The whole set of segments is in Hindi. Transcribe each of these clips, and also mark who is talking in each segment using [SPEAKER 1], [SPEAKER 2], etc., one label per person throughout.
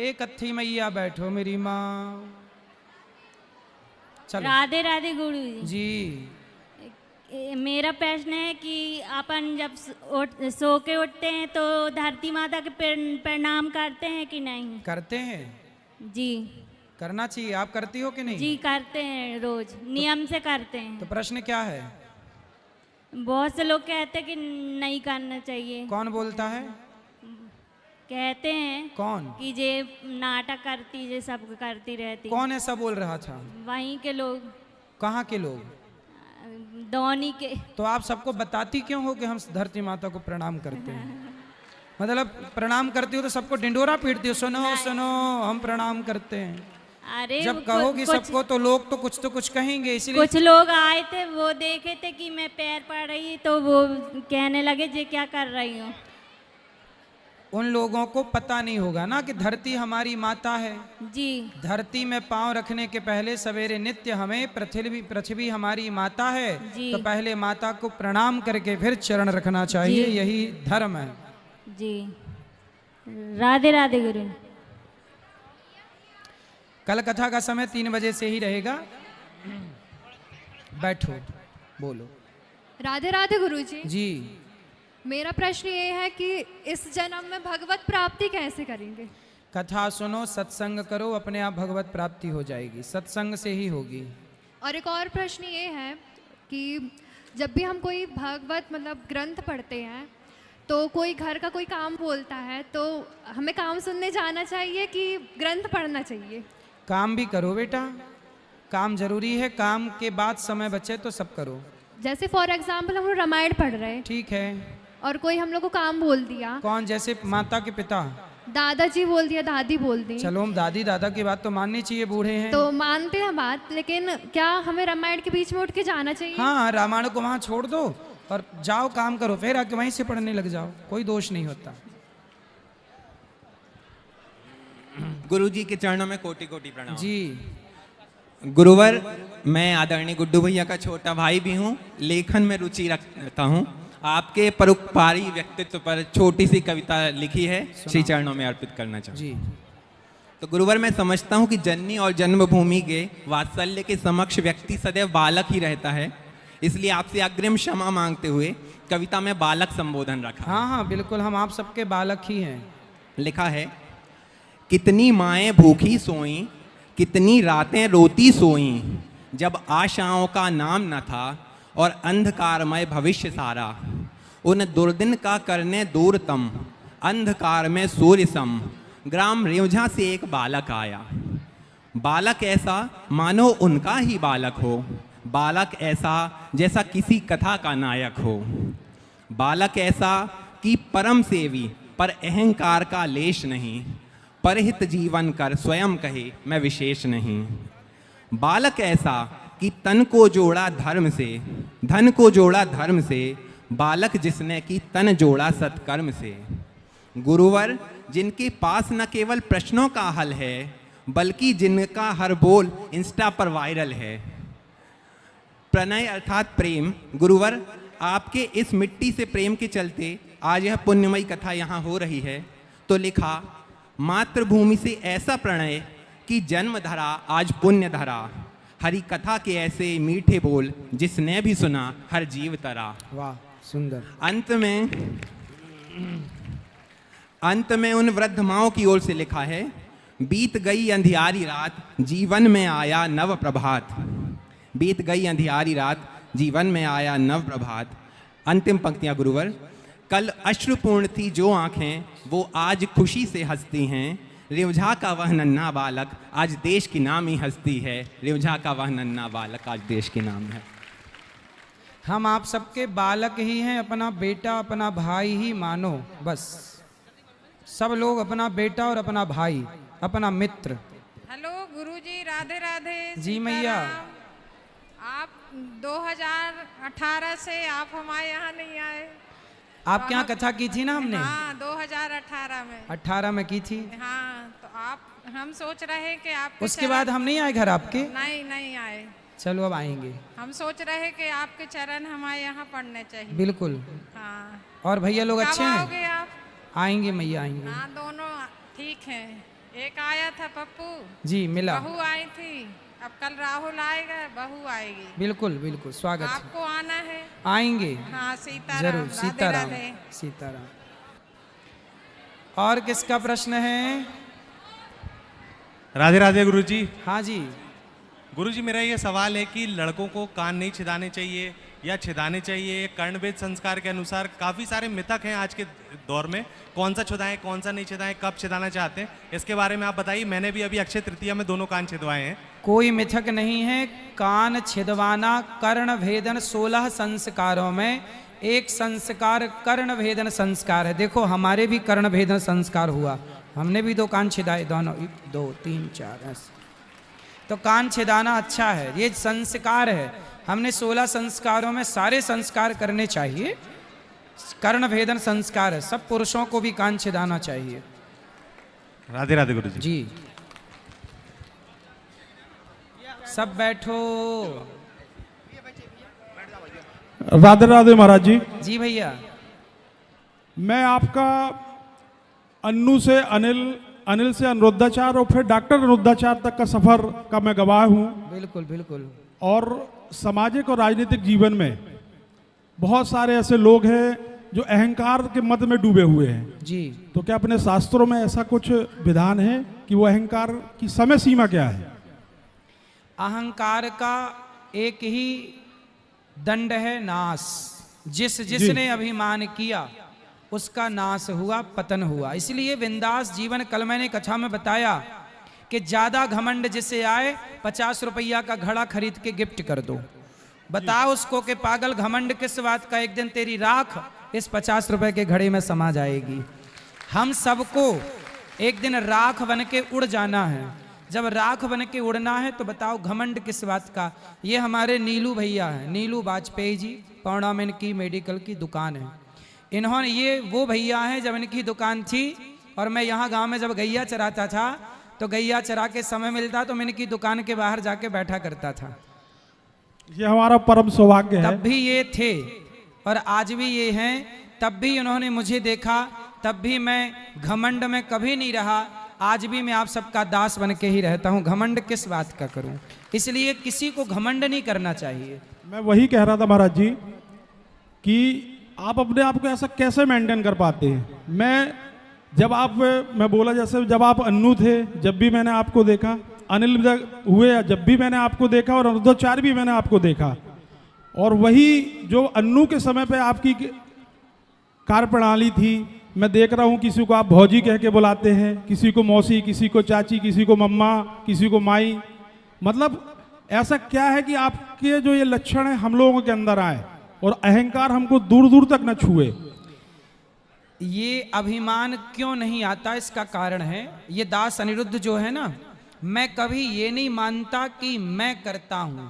[SPEAKER 1] एक अत्थी मैया बैठो मेरी माँ। चलो।
[SPEAKER 2] राधे राधे गुरु जी।
[SPEAKER 1] जी
[SPEAKER 2] मेरा प्रश्न है कि अपन जब सो के उठते हैं तो धरती माता के प्रणाम करते हैं कि नहीं?
[SPEAKER 1] करते हैं।
[SPEAKER 2] जी
[SPEAKER 1] करना चाहिए। आप करती हो कि नहीं?
[SPEAKER 2] जी करते हैं, रोज नियम से करते
[SPEAKER 1] तो
[SPEAKER 2] हैं।
[SPEAKER 1] प्रश्न क्या है?
[SPEAKER 2] बहुत से लोग कहते हैं कि नहीं करना चाहिए।
[SPEAKER 1] कौन बोलता है?
[SPEAKER 2] कहते हैं
[SPEAKER 1] कौन?
[SPEAKER 2] कि जे नाटक करती, जे सब करती रहती।
[SPEAKER 1] कौन ऐसा बोल रहा था?
[SPEAKER 2] वहीं के लोग।
[SPEAKER 1] कहाँ के लोग?
[SPEAKER 2] दौनी के।
[SPEAKER 1] तो आप सबको बताती क्यों हो कि हम धरती माता को प्रणाम करते हैं? मतलब प्रणाम करती हो तो सबको ढिंडोरा पीटती हो, सुनो सुनो हम प्रणाम करते हैं।
[SPEAKER 2] अरे
[SPEAKER 1] जब कहोगी सबको तो लोग तो कुछ कहेंगे, इसलिए
[SPEAKER 2] कुछ लोग आए थे, वो देखे थे कि मैं पैर पड़ रही तो वो कहने लगे जे क्या कर रही हूँ।
[SPEAKER 1] उन लोगों को पता नहीं होगा ना कि धरती हमारी माता है।
[SPEAKER 2] जी
[SPEAKER 1] धरती में पांव रखने के पहले सवेरे नित्य हमें पृथ्वी हमारी माता है, तो पहले माता को प्रणाम करके फिर चरण रखना चाहिए, यही धर्म है।
[SPEAKER 2] जी राधे राधे गुरु।
[SPEAKER 1] कल कथा का समय 3 बजे से ही रहेगा। बैठो बोलो।
[SPEAKER 3] राधे राधे गुरुजी।
[SPEAKER 1] जी
[SPEAKER 3] मेरा प्रश्न ये है कि इस जन्म में भगवत प्राप्ति कैसे करेंगे?
[SPEAKER 1] कथा सुनो, सत्संग करो, अपने आप भगवत प्राप्ति हो जाएगी, सत्संग से ही होगी।
[SPEAKER 3] और एक और प्रश्न ये है कि जब भी हम कोई भागवत मतलब ग्रंथ पढ़ते हैं तो कोई घर का कोई काम बोलता है तो हमें काम सुनने जाना चाहिए कि ग्रंथ पढ़ना चाहिए?
[SPEAKER 1] काम भी करो बेटा, काम जरूरी है, काम के बाद समय बचे तो सब करो।
[SPEAKER 3] जैसे फॉर एग्जाम्पल हम लोग रामायण पढ़ रहे हैं,
[SPEAKER 1] ठीक है,
[SPEAKER 3] और कोई हम लोग को काम बोल दिया।
[SPEAKER 1] कौन? जैसे माता के पिता,
[SPEAKER 3] दादाजी बोल दिया, दादी बोल दी।
[SPEAKER 1] चलो हम दादी दादा की बात तो माननी चाहिए, बूढ़े हैं
[SPEAKER 3] तो मानते हैं बात, लेकिन क्या हमें रामायण के बीच में उठ के जाना चाहिए?
[SPEAKER 1] हाँ, रामायण को वहां छोड़ दो और जाओ काम करो, फिर आके वहीं से पढ़ने लग जाओ, कोई दोष नहीं होता।
[SPEAKER 4] गुरुजी के चरणों में कोटि कोटि प्रणाम।
[SPEAKER 1] जी
[SPEAKER 4] गुरुवर, मैं आदरणीय गुड्डू भैया का छोटा भाई भी हूँ, लेखन में रुचि रखता हूँ। आपके परोपकारी व्यक्तित्व पर छोटी सी कविता लिखी है, श्री चरणों में अर्पित करना चाहूँ।
[SPEAKER 1] जी।
[SPEAKER 4] तो गुरुवर, मैं समझता हूँ कि जननी और जन्मभूमि के वात्सल्य के समक्ष व्यक्ति सदैव बालक ही रहता है, इसलिए आपसे अग्रिम क्षमा मांगते हुए कविता में बालक संबोधन रखा।
[SPEAKER 1] हाँ हाँ बिल्कुल, हम आप सबके बालक ही हैं।
[SPEAKER 4] लिखा है, कितनी माएँ भूखी सोईं, कितनी रातें रोती सोईं, जब आशाओं का नाम न था और अंधकारमय भविष्य सारा। उन दुर्दिन का करने दूरतम, अंधकार में सूर्य सम, ग्राम रेवझा से एक बालक आया। बालक ऐसा मानो उनका ही बालक हो, बालक ऐसा जैसा किसी कथा का नायक हो, बालक ऐसा कि परम सेवी पर अहंकार का लेश नहीं, परहित जीवन कर स्वयं कहे मैं विशेष नहीं। बालक ऐसा कि तन को जोड़ा धर्म से, धन को जोड़ा धर्म से, बालक जिसने कि तन जोड़ा सत्कर्म से। गुरुवर, जिनके पास न केवल प्रश्नों का हल है, बल्कि जिनका हर बोल इंस्टा पर वायरल है। प्रणय अर्थात प्रेम। गुरुवर, आपके इस मिट्टी से प्रेम के चलते आज यह पुण्यमयी कथा यहाँ हो रही है। तो लिखा, मातृभूमि से ऐसा प्रणय कि जन्म धरा आज पुण्य धरा, हरि कथा के ऐसे मीठे बोल जिसने भी सुना हर जीव तरा।
[SPEAKER 1] वाह सुंदर।
[SPEAKER 4] अंत में उन वृद्ध माओं की ओर से लिखा है, बीत गई अंधियारी रात, जीवन में आया नव प्रभात। बीत गई अंधियारी रात, जीवन में आया नव प्रभात। अंतिम पंक्तियां गुरुवर, कल अश्रुपूर्ण थी जो आंखें, वो आज खुशी से हंसती हैं। रेवझा का वह नन्हा बालक आज देश की नामी हस्ती है। रेवझा का वह नन्हा बालक आज देश की नाम है।
[SPEAKER 1] हम आप सबके बालक ही हैं, अपना बेटा अपना भाई ही मानो बस। सब लोग अपना बेटा और अपना भाई, अपना मित्र।
[SPEAKER 5] हेलो गुरुजी, राधे राधे।
[SPEAKER 1] जी मैया।
[SPEAKER 5] आप 2018 से आप हमारे यहाँ नहीं आए।
[SPEAKER 1] आपके यहाँ कथा की थी ना हमने?
[SPEAKER 5] हाँ 2018 में।
[SPEAKER 1] 18 में की थी।
[SPEAKER 5] हाँ तो आप, हम सोच रहे कि आप
[SPEAKER 1] उसके बाद हम नहीं आए घर आपके?
[SPEAKER 5] नहीं आए।
[SPEAKER 1] चलो अब आएंगे।
[SPEAKER 5] हम सोच रहे कि आपके चरण हमारे यहाँ पढ़ने चाहिए।
[SPEAKER 1] बिल्कुल।
[SPEAKER 5] हाँ।
[SPEAKER 1] और भैया लोग अच्छे हैं?
[SPEAKER 5] आओगे आप?
[SPEAKER 1] आएंगे मैया, आएंगे।
[SPEAKER 5] हाँ दोनों ठीक हैं। एक आया था पप्पू,
[SPEAKER 1] जी मिला।
[SPEAKER 5] बहू आई थी, अब कल राहुल आएगा, बहू आएगी।
[SPEAKER 1] बिल्कुल बिल्कुल स्वागत है।
[SPEAKER 5] आपको आना है।
[SPEAKER 1] आएंगे
[SPEAKER 5] हाँ, सीताराम।
[SPEAKER 1] जरूर।
[SPEAKER 5] राधे
[SPEAKER 1] सीताराम
[SPEAKER 5] राधे।
[SPEAKER 1] सीताराम। और किसका प्रश्न है?
[SPEAKER 6] राधे राधे गुरुजी।
[SPEAKER 1] हाँ जी।
[SPEAKER 6] गुरुजी मेरा ये सवाल है कि लड़कों को कान नहीं छिदाने चाहिए या छिदाने चाहिए? कर्णवेद संस्कार के अनुसार काफ़ी सारे मिथक हैं आज के दौर में, कौन सा छिदाएं कौन सा नहीं छिदाएं, कब छिदाना चाहते हैं, इसके बारे में आप बताइए। मैंने भी अभी अक्षय तृतीया में दोनों कान छिदवाए हैं।
[SPEAKER 1] कोई मिथक नहीं है। कान छिदवाना कर्ण भेदन 16 संस्कारों में एक संस्कार कर्ण भेदन संस्कार है। देखो हमारे भी कर्ण भेदन संस्कार हुआ, हमने भी 2 कान छिदाए, दोनों 1 2 3 4 ऐसे। तो कान छिदाना अच्छा है, ये संस्कार है। हमने 16 संस्कारों में सारे संस्कार करने चाहिए। कर्ण भेदन संस्कार है, सब पुरुषों को भी कान छिदाना चाहिए।
[SPEAKER 6] राधे राधे गुरुजी।
[SPEAKER 1] जी सब बैठो।
[SPEAKER 7] राधे राधे महाराज जी।
[SPEAKER 1] जी भैया।
[SPEAKER 7] मैं आपका अन्नू से अनिल, अनिल से अनुरुद्धाचार और फिर डॉक्टर अनुरुद्धाचार तक का सफर का मैं गवाह हूँ।
[SPEAKER 1] बिल्कुल बिल्कुल।
[SPEAKER 7] और सामाजिक और राजनीतिक जीवन में बहुत सारे ऐसे लोग हैं जो अहंकार के मद में डूबे हुए हैं।
[SPEAKER 1] जी
[SPEAKER 7] तो क्या अपने शास्त्रों में ऐसा कुछ विधान है कि वो अहंकार की समय सीमा क्या है?
[SPEAKER 1] अहंकार का एक ही दंड है, नाश। जिसने अभिमान किया उसका नाश हुआ, पतन हुआ। इसलिए बिंदास जीवन, कल मैंने कथा में बताया कि ज्यादा घमंड जिसे आए 50 रुपया का घड़ा खरीद के गिफ्ट कर दो। बताओ उसको कि पागल घमंड किस बात का, एक दिन तेरी राख इस 50 रुपए के घड़े में समा जाएगी। हम सबको एक दिन राख बन के उड़ जाना है। जब राख बन के उड़ना है तो बताओ घमंड किस बात का। ये हमारे नीलू भैया हैं, नीलू वाजपेयी जी, पौड़ा में इनकी मेडिकल की दुकान है। इन्होंने, ये वो भैया हैं जब इनकी दुकान थी और मैं यहाँ गांव में जब गैया चराता था तो गैया चरा के समय मिलता तो मैं इनकी दुकान के बाहर जाके बैठा करता था।
[SPEAKER 7] ये हमारा परम सौभाग्य है।
[SPEAKER 1] तब भी ये थे और आज भी ये हैं। तब भी उन्होंने मुझे देखा, तब भी मैं घमंड में कभी नहीं रहा। आज भी मैं आप सबका दास बन के ही रहता हूँ। घमंड किस बात का करूँ? इसलिए किसी को घमंड नहीं करना चाहिए।
[SPEAKER 7] मैं वही कह रहा था महाराज जी कि आप अपने आप को ऐसा कैसे मेंटेन कर पाते हैं? मैं बोला जैसे जब आप अन्नू थे, जब भी मैंने आपको देखा, अनिल हुए जब भी मैंने आपको देखा, और अनुरुद्धाचार्य भी मैंने आपको देखा। और वही जो अन्नू के समय पे आपकी कार्य प्रणाली थी, मैं देख रहा हूँ किसी को आप भौजी कह के बुलाते हैं, किसी को मौसी, किसी को चाची, किसी को मम्मा, किसी को माई। मतलब ऐसा क्या है कि आपके जो ये लक्षण है हम लोगों के अंदर आए और अहंकार हमको दूर दूर तक न छुए?
[SPEAKER 1] ये अभिमान क्यों नहीं आता, इसका कारण है ये दास अनिरुद्ध जो है ना, मैं कभी ये नहीं मानता कि मैं करता हूं।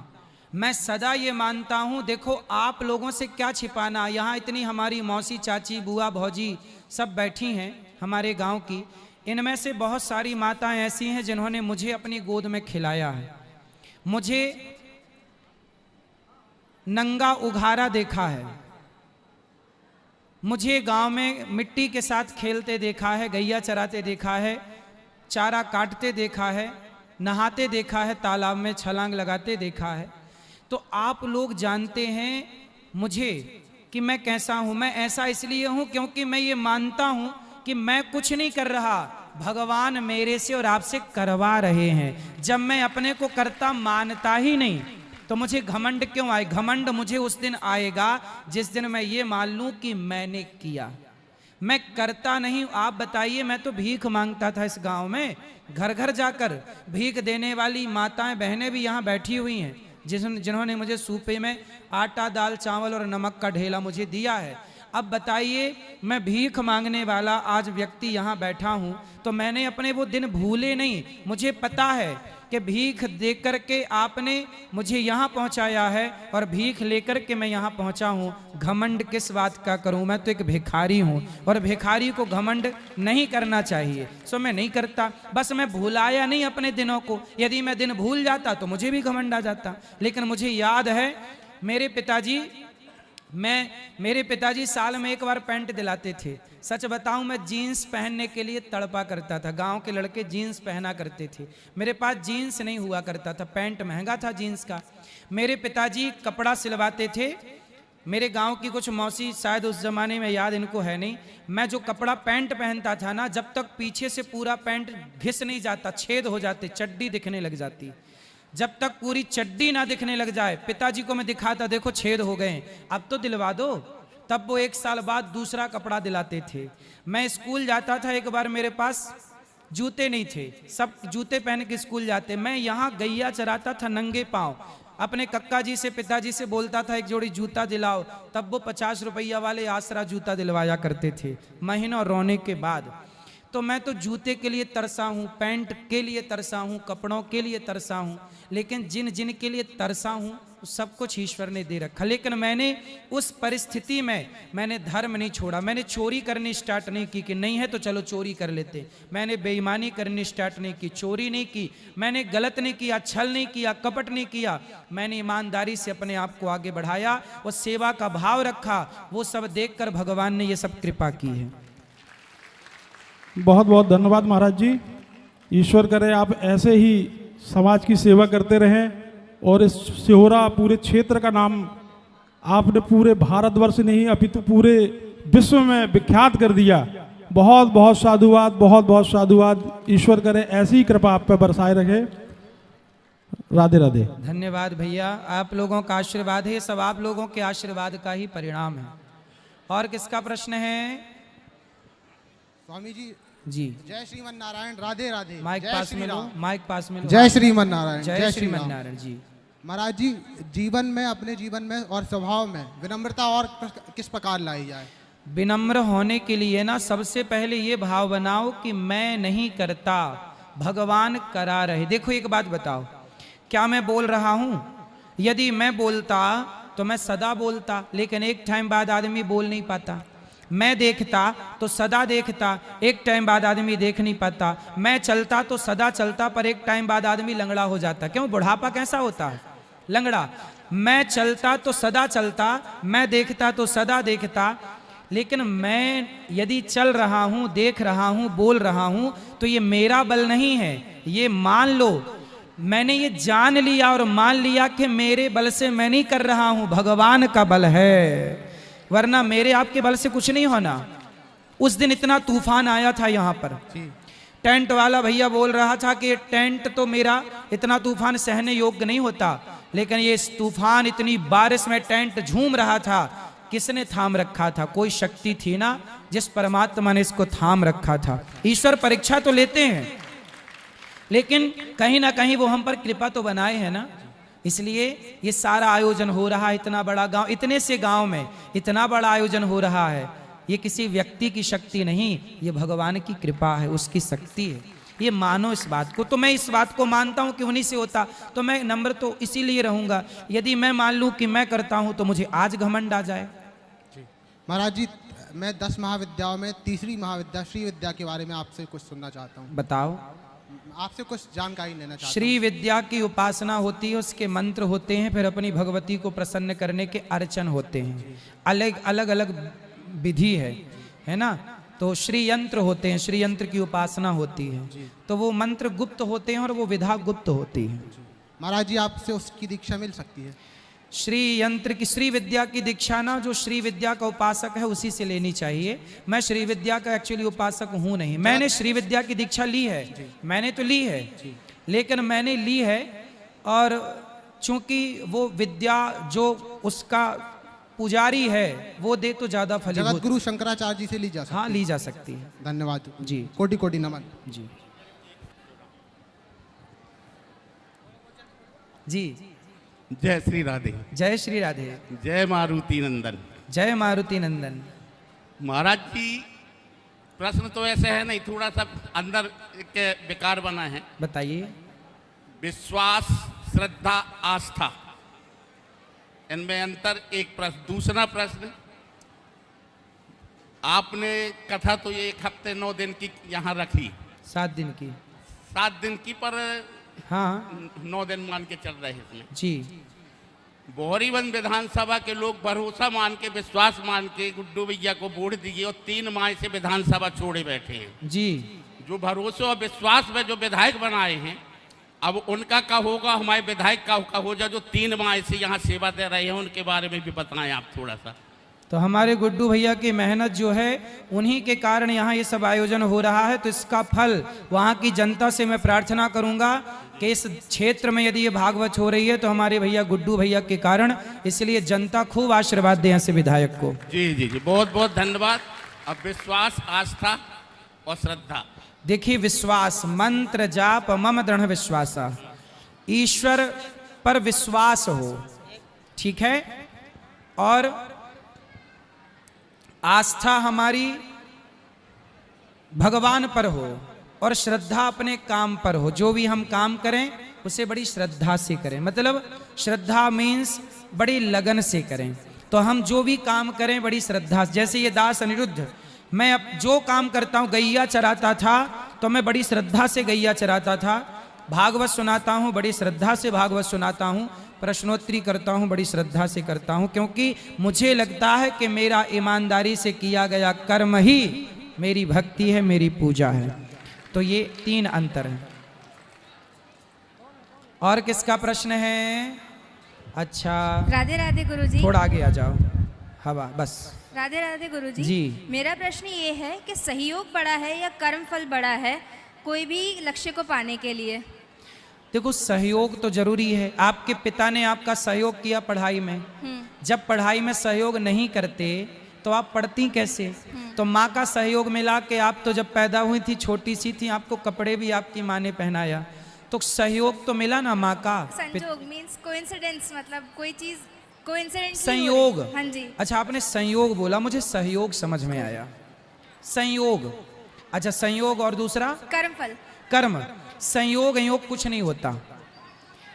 [SPEAKER 1] मैं सदा ये मानता हूं, देखो आप लोगों से क्या छिपाना। यहाँ इतनी हमारी मौसी, चाची, बुआ, भौजी सब बैठी हैं हमारे गांव की। इनमें से बहुत सारी माताएं ऐसी हैं जिन्होंने मुझे अपनी गोद में खिलाया है, मुझे नंगा उघारा देखा है, मुझे गांव में मिट्टी के साथ खेलते देखा है, गैया चराते देखा है, चारा काटते देखा है, नहाते देखा है, तालाब में छलांग लगाते देखा है। तो आप लोग जानते हैं मुझे कि मैं कैसा हूं। मैं ऐसा इसलिए हूं क्योंकि मैं ये मानता हूं कि मैं कुछ नहीं कर रहा, भगवान मेरे से और आपसे करवा रहे हैं। जब मैं अपने को करता मानता ही नहीं तो मुझे घमंड क्यों आए? घमंड मुझे उस दिन आएगा जिस दिन मैं ये मान लूं कि मैंने किया। मैं करता नहीं। आप बताइए, मैं तो भीख मांगता था इस गांव में, घर घर जाकर भीख देने वाली माताएं बहनें भी यहाँ बैठी हुई हैं जिन्होंने मुझे सूपे में आटा, दाल, चावल और नमक का ढेला मुझे दिया है। अब बताइए, मैं भीख मांगने वाला आज व्यक्ति यहाँ बैठा हूँ तो मैंने अपने वो दिन भूले नहीं। मुझे पता है कि भीख देकर के आपने मुझे यहाँ पहुँचाया है और भीख लेकर के मैं यहाँ पहुँचा हूँ। घमंड किस बात का करूँ? मैं तो एक भिखारी हूँ और भिखारी को घमंड नहीं करना चाहिए। सो मैं नहीं करता, बस मैं भुलाया नहीं अपने दिनों को। यदि मैं दिन भूल जाता तो मुझे भी घमंड आ जाता। लेकिन मुझे याद है मेरे पिताजी मेरे पिताजी साल में एक बार पैंट दिलाते थे। सच बताऊं, मैं जीन्स पहनने के लिए तड़पा करता था। गांव के लड़के जीन्स पहना करते थे, मेरे पास जीन्स नहीं हुआ करता था, पैंट महंगा था जीन्स का। मेरे पिताजी कपड़ा सिलवाते थे। मेरे गांव की कुछ मौसी, शायद उस जमाने में याद इनको है नहीं, मैं जो कपड़ा पैंट पहनता था ना, जब तक पीछे से पूरा पैंट घिस नहीं जाता, छेद हो जाते, चड्डी दिखने लग जाती। जब तक पूरी चड्डी ना दिखने लग जाए, पिताजी को मैं दिखाता, देखो छेद हो गए, अब तो दिलवा दो। तब वो 1 साल बाद दूसरा कपड़ा दिलाते थे। मैं स्कूल जाता था, एक बार मेरे पास जूते नहीं थे, सब जूते पहन के स्कूल जाते। मैं यहाँ गैया चराता था नंगे पाँव, अपने कक्का जी से, पिताजी से बोलता था एक जोड़ी जूता दिलाओ। तब वो 50 रुपया वाले आसरा जूता दिलवाया करते थे, महीनों रोने के बाद। तो मैं तो जूते के लिए तरसा हूँ, पैंट के लिए तरसा हूँ, कपड़ों के लिए तरसा हूँ, लेकिन जिन जिन के लिए तरसा हूँ सब कुछ ईश्वर ने दे रखा। लेकिन मैंने उस परिस्थिति में मैंने धर्म नहीं छोड़ा। मैंने चोरी करनी स्टार्ट नहीं की कि नहीं है तो चलो चोरी कर लेते। मैंने बेईमानी करनी स्टार्ट नहीं की, चोरी नहीं की, मैंने गलत नहीं किया, छल नहीं किया, कपट नहीं किया। मैंने ईमानदारी से अपने आप को आगे बढ़ाया और सेवा का भाव रखा। वो सब देखकर भगवान ने ये सब कृपा की है।
[SPEAKER 7] बहुत बहुत धन्यवाद महाराज जी। ईश्वर करे आप ऐसे ही समाज की सेवा करते रहें और इस सिहोरा पूरे क्षेत्र का नाम आपने पूरे भारतवर्ष नहीं अपितु पूरे विश्व में विख्यात कर दिया। बहुत बहुत साधुवाद, बहुत बहुत साधुवाद। ईश्वर करे ऐसी ही कृपा आप पे बरसाए रखे। राधे राधे।
[SPEAKER 1] धन्यवाद भैया, आप लोगों का आशीर्वाद है, सब आप लोगों के आशीर्वाद का ही परिणाम है। और किसका प्रश्न है?
[SPEAKER 8] स्वामी जी
[SPEAKER 1] जी,
[SPEAKER 8] जय श्रीमन नारायण। राधे राधे।
[SPEAKER 1] माइक पास में लो, माइक पास में लो।
[SPEAKER 8] जय श्रीमन नारायण।
[SPEAKER 1] जय श्रीमन नारायण जी।
[SPEAKER 8] महाराज जी, जीवन में, अपने जीवन में और स्वभाव में विनम्रता और किस प्रकार लाई जाए?
[SPEAKER 1] विनम्र होने के लिए ना सबसे पहले ये भाव बनाओ कि मैं नहीं करता, भगवान करा रहे। देखो एक बात बताओ, क्या मैं बोल रहा हूं? यदि मैं बोलता तो मैं सदा बोलता, लेकिन एक टाइम बाद आदमी बोल नहीं पाता। मैं देखता तो सदा देखता, एक टाइम बाद आदमी देख नहीं पाता। मैं चलता तो सदा चलता, पर एक टाइम बाद आदमी लंगड़ा हो जाता। क्यों? बुढ़ापा कैसा होता है? लंगड़ा। मैं चलता तो सदा चलता, मैं देखता तो सदा देखता, लेकिन मैं यदि चल रहा हूं, देख रहा हूं, बोल रहा हूं, तो ये मेरा बल नहीं है। ये मान लो, मैंने ये जान लिया और मान लिया कि मेरे बल से मैं नहीं कर रहा हूं, भगवान का बल है, वरना मेरे आपके बल से कुछ नहीं होना। उस दिन इतना तूफान आया था यहाँ पर, टेंट वाला भैया बोल रहा था कि टेंट तो मेरा इतना तूफान सहने योग्य नहीं होता, लेकिन ये तूफान, इतनी बारिश में टेंट झूम रहा था। किसने थाम रखा था? कोई शक्ति थी ना, जिस परमात्मा ने इसको थाम रखा था। ईश्वर परीक्षा तो लेते हैं, लेकिन कहीं ना कहीं वो हम पर कृपा तो बनाए हैं ना। इसलिए ये सारा आयोजन हो रहा है। इतना बड़ा गांव, इतने से गांव में इतना बड़ा आयोजन हो रहा है, ये किसी व्यक्ति की शक्ति नहीं, ये भगवान की कृपा है, उसकी शक्ति है। ये मानो इस बात को। तो मैं इस बात को मानता हूं कि उन्हीं से होता, तो मैं नम्र तो इसीलिए रहूंगा। यदि मैं मान लूं कि मैं करता हूं तो मुझे आज घमंड आ जाए।
[SPEAKER 8] महाराज जी, मैं 10 महाविद्याओं में तीसरी महाविद्या श्री विद्या के बारे में आपसे कुछ सुनना चाहता हूँ।
[SPEAKER 1] बताओ।
[SPEAKER 8] आपसे कुछ जानकारी लेना चाहता हूँ।
[SPEAKER 1] श्री विद्या की उपासना होती है, उसके मंत्र होते हैं, फिर अपनी भगवती को प्रसन्न करने के अर्चन होते हैं। अलग अलग अलग विधि है ना। तो श्री यंत्र होते हैं, श्री यंत्र की उपासना होती है, तो वो मंत्र गुप्त होते हैं और वो विधा गुप्त होती है।
[SPEAKER 8] महाराज जी, आपसे उसकी दीक्षा मिल सकती है?
[SPEAKER 1] श्री यंत्र की, श्री विद्या की दीक्षा ना जो श्री विद्या का उपासक है उसी से लेनी चाहिए। मैं श्री विद्या का एक्चुअली उपासक हूं नहीं। मैंने श्री विद्या की दीक्षा ली है, मैंने तो ली है, लेकिन मैंने ली है और चूंकि वो विद्या जो उसका पुजारी है वो दे तो ज्यादा फलीभूत।
[SPEAKER 8] जगत गुरु शंकराचार्य जी से ली जा सकती है?
[SPEAKER 1] हाँ, ली जा सकती है।
[SPEAKER 8] धन्यवाद
[SPEAKER 1] जी,
[SPEAKER 8] कोटि कोटि नमन
[SPEAKER 1] जी। जी,
[SPEAKER 9] जय श्री राधे।
[SPEAKER 1] जय श्री राधे।
[SPEAKER 9] जय मारुति नंदन।
[SPEAKER 1] जय मारुति नंदन।
[SPEAKER 9] महाराज जी, प्रश्न तो ऐसे है नहीं, थोड़ा सा अंदर के विकार बना है।
[SPEAKER 1] बताइए।
[SPEAKER 9] विश्वास, श्रद्धा, आस्था, इनमें अंतर। एक प्रश्न। दूसरा प्रश्न, आपने कथा तो ये 1 हफ्ते 9 दिन की यहाँ रखी,
[SPEAKER 1] 7 दिन की।
[SPEAKER 9] 7 दिन की, पर
[SPEAKER 1] हाँ,
[SPEAKER 9] 9 दिन मान के चल रहे हैं इसमें
[SPEAKER 1] जी।
[SPEAKER 9] बोहरीवन विधानसभा के लोग भरोसा मान के, विश्वास मान के गुड्डू भैया को वोट दिए और 3 माह से विधानसभा छोड़े बैठे हैं
[SPEAKER 1] जी।
[SPEAKER 9] जो भरोसे और विश्वास में जो विधायक बनाए हैं, अब उनका क्या होगा, हमारे विधायक का हो जाए जो 3 माह से यहाँ सेवा दे रहे हैं, उनके बारे में भी बताएं आप थोड़ा सा।
[SPEAKER 1] तो हमारे गुड्डू भैया की मेहनत जो है उन्हीं के कारण यहाँ ये सब आयोजन हो रहा है। तो इसका फल वहाँ की जनता से मैं प्रार्थना करूँगा कि इस क्षेत्र में यदि ये भागवत हो रही है तो हमारे भैया गुड्डू भैया के कारण, इसलिए जनता खूब आशीर्वाद दे ऐसे विधायक को।
[SPEAKER 9] जी जी जी, बहुत बहुत धन्यवाद। अब विश्वास, आस्था और श्रद्धा।
[SPEAKER 1] देखिए, विश्वास, मंत्र जाप मम दृढ़ विश्वासा, ईश्वर पर विश्वास हो, ठीक है, और आस्था हमारी भगवान पर हो और श्रद्धा अपने काम पर हो। जो भी हम काम करें उसे बड़ी श्रद्धा से करें, मतलब श्रद्धा मीन्स बड़ी लगन से करें। तो हम जो भी काम करें बड़ी श्रद्धा, जैसे ये दास अनिरुद्ध, मैं अब जो काम करता हूँ, गैया चराता था तो मैं बड़ी श्रद्धा से गैया चराता था, भागवत सुनाता हूँ बड़ी श्रद्धा से भागवत सुनाता हूँ, प्रश्नोत्तरी करता हूँ बड़ी श्रद्धा से करता हूँ, क्योंकि मुझे लगता है कि मेरा ईमानदारी से किया गया कर्म ही मेरी भक्ति है, मेरी पूजा है। तो ये 3 अंतर हैं। और किसका प्रश्न है? अच्छा,
[SPEAKER 10] राधे राधे गुरुजी।
[SPEAKER 1] थोड़ा आगे आ जाओ, हवा बस।
[SPEAKER 10] राधे राधे गुरुजी
[SPEAKER 1] जी।
[SPEAKER 10] मेरा प्रश्न ये है कि सहयोग बड़ा है या कर्म फल बड़ा है कोई भी लक्ष्य को पाने के लिए?
[SPEAKER 1] देखो, सहयोग तो जरूरी है। आपके पिता ने आपका सहयोग किया पढ़ाई में, जब पढ़ाई में सहयोग नहीं करते तो आप पढ़ती कैसे? तो माँ का सहयोग मिला कि आप तो जब पैदा हुई थी छोटी सी थी, आपको कपड़े भी आपकी माँ ने पहनाया, तो सहयोग तो मिला ना माँ का।
[SPEAKER 10] संयोग मींस कोइंसिडेंस, मतलब कोई चीज कोइंसिडेंस,
[SPEAKER 1] संयोग।
[SPEAKER 10] हाँ जी।
[SPEAKER 1] अच्छा, आपने संयोग बोला, मुझे सहयोग समझ में आया। संयोग, अच्छा, संयोग और दूसरा
[SPEAKER 10] कर्म फल।
[SPEAKER 1] कर्म। संयोग योग कुछ नहीं होता,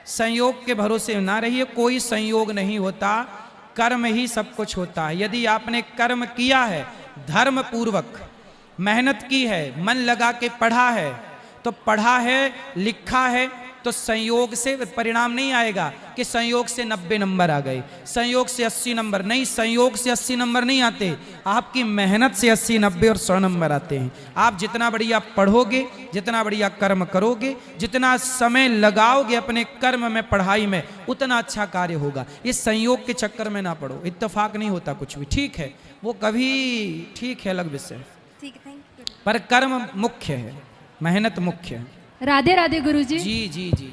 [SPEAKER 1] संयोग के भरोसे ना रहिए, कोई संयोग नहीं होता, कर्म ही सब कुछ होता है। यदि आपने कर्म किया है, धर्म पूर्वक मेहनत की है, मन लगा के पढ़ा है, तो पढ़ा है, लिखा है, तो संयोग से परिणाम नहीं आएगा कि संयोग से 90 नंबर आ गए, संयोग से 80 नंबर नहीं, संयोग से 80 नंबर नहीं आते, आपकी मेहनत से 80, 90 और 100 नंबर आते हैं। आप जितना बढ़िया पढ़ोगे, जितना बढ़िया कर्म करोगे, जितना समय लगाओगे अपने कर्म में, पढ़ाई में, उतना अच्छा कार्य होगा। ये संयोग के चक्कर में ना पड़ो, इत्तेफाक नहीं होता कुछ भी, ठीक है, वो कभी ठीक है, अलग विषय,
[SPEAKER 10] ठीक है, थैंक यू।
[SPEAKER 1] पर कर्म मुख्य है, मेहनत मुख्य है।
[SPEAKER 11] राधे राधे गुरुजी।
[SPEAKER 1] जी जी जी।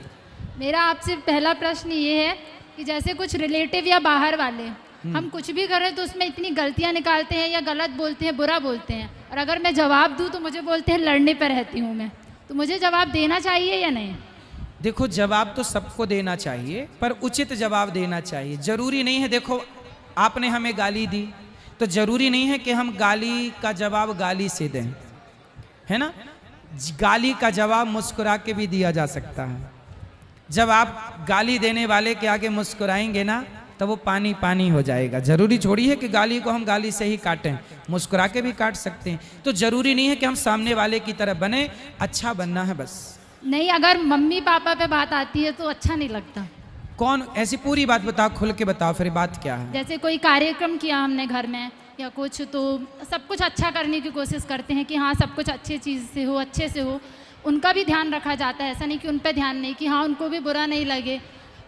[SPEAKER 11] मेरा आपसे पहला प्रश्न ये है कि जैसे कुछ रिलेटिव या बाहर वाले हम कुछ भी करें तो उसमें इतनी गलतियां निकालते हैं या गलत बोलते हैं, बुरा बोलते हैं, और अगर मैं जवाब दूं तो मुझे बोलते हैं लड़ने पर रहती हूं मैं, तो मुझे जवाब देना चाहिए या नहीं?
[SPEAKER 1] देखो, जवाब तो सबको देना चाहिए, पर उचित जवाब देना चाहिए। जरूरी नहीं है, देखो आपने हमें गाली दी तो जरूरी नहीं है कि हम गाली का जवाब गाली से दें, है ना। गाली का जवाब मुस्कुरा के भी दिया जा सकता है। जब आप गाली देने वाले के आगे मुस्कुराएंगे ना, तो वो पानी पानी हो जाएगा। जरूरी छोड़ी है कि गाली को हम गाली से ही काटें, मुस्कुरा के भी काट सकते हैं। तो जरूरी नहीं है कि हम सामने वाले की तरह बने, अच्छा बनना है बस।
[SPEAKER 11] नहीं, अगर मम्मी पापा पे बात आती है तो अच्छा नहीं लगता।
[SPEAKER 1] कौन? ऐसी पूरी बात बताओ, खुल के बताओ, फिर बात क्या है।
[SPEAKER 11] जैसे कोई कार्यक्रम किया हमने घर में या कुछ, तो सब कुछ अच्छा करने की कोशिश करते हैं कि हाँ सब कुछ अच्छे चीज़ से हो, अच्छे से हो, उनका भी ध्यान रखा जाता है। ऐसा नहीं कि उन पर ध्यान नहीं, कि हाँ उनको भी बुरा नहीं लगे,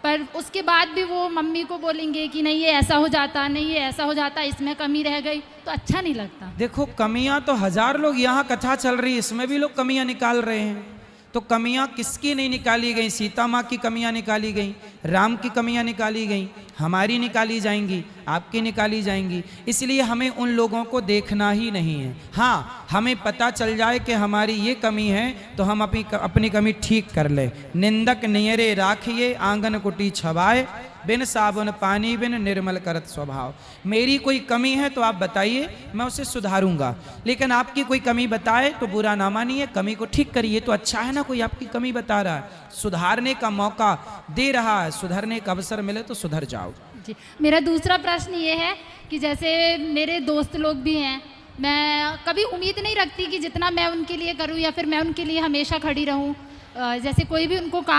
[SPEAKER 11] पर उसके बाद भी वो मम्मी को बोलेंगे कि नहीं ये ऐसा हो जाता, नहीं ये ऐसा हो जाता, इसमें कमी रह गई, तो अच्छा नहीं लगता।
[SPEAKER 1] देखो, कमियां तो हजार लोग, यहाँ कथा चल रही है इसमें भी लोग कमियां निकाल रहे हैं। तो कमियां किसकी नहीं निकाली गई? सीता माँ की कमियां निकाली गई, राम की कमियां निकाली गई, हमारी निकाली जाएंगी, आपकी निकाली जाएंगी। इसलिए हमें उन लोगों को देखना ही नहीं है। हाँ, हमें पता चल जाए कि हमारी ये कमी है तो हम अपनी कमी ठीक कर ले। निंदक नियरे राखिए, आंगन कुटी छवाए, बिन साबुन पानी बिन निर्मल करत स्वभाव। मेरी कोई कमी है तो आप बताइए, मैं उसे सुधारूंगा, लेकिन आपकी कोई कमी बताए तो बुरा ना मानिए, कमी को ठीक करिए। तो अच्छा है ना, कोई आपकी कमी बता रहा है, सुधारने का मौका दे रहा है, सुधरने का अवसर मिले तो सुधर जाओ।
[SPEAKER 11] जी, मेरा दूसरा प्रश्न ये है कि जैसे मेरे दोस्त लोग भी हैं, मैं कभी उम्मीद नहीं रखती कि जितना मैं उनके लिए करूं या फिर मैं उनके लिए हमेशा खड़ी रहूं। जैसे कोई भी उनको काम